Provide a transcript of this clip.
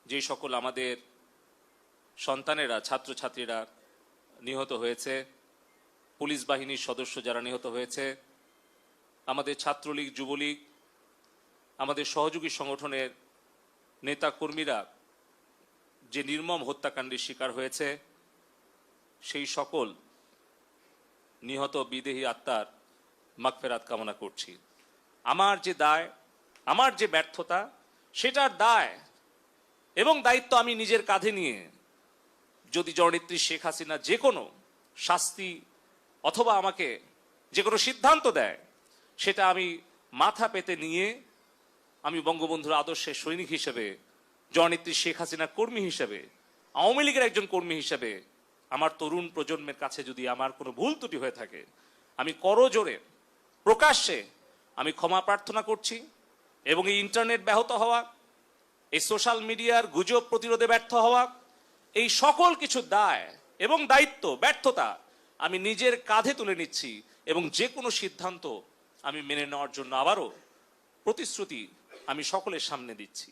যে সকল আমাদের সন্তানেরা ছাত্রছাত্রীরা নিহত হয়েছে, পুলিশ বাহিনীর সদস্য যারা নিহত হয়েছে, আমাদের ছাত্রলীগ, যুবলীগ, আমাদের সহযোগী সংগঠনের নেতা কর্মীরা যে নির্মম হত্যাকাণ্ডের শিকার হয়েছে, সেই সকল নিহত বিদেহী আত্মার মাগফিরাত কামনা করছি। আমার যে দায়, আমার যে ব্যর্থতা, সেটার দায় এবং দায়িত্ব আমি নিজের কাঁধে নিয়ে যদি জননেত্রী শেখ হাসিনা যে কোনো শাস্তি অথবা আমাকে যে কোনো সিদ্ধান্ত দেয়, সেটা আমি মাথা পেতে নিয়ে আমি বঙ্গবন্ধুর আদর্শের সৈনিক হিসেবে, জননেত্রী শেখ হাসিনা কর্মী হিসেবে, আওয়ামী লীগের একজন কর্মী হিসেবে আমার তরুণ প্রজন্মের কাছে যদি আমার কোনো ভুল ত্রুটি হয়ে থাকে, আমি করজোড়ে প্রকাশ্যে আমি ক্ষমা প্রার্থনা করছি। এবং এই ইন্টারনেট ব্যাহত হওয়া, এই সোশ্যাল মিডিয়ার গুজব প্রতিরোধে ব্যর্থ হওয়া, এই সকল কিছু দায় এবং দায়িত্ব, ব্যর্থতা আমি নিজের কাঁধে তুলে নিচ্ছি এবং যে কোনো সিদ্ধান্ত আমি মেনে নেওয়ার জন্য আবারও প্রতিশ্রুতি আমি সকলের সামনে দিচ্ছি।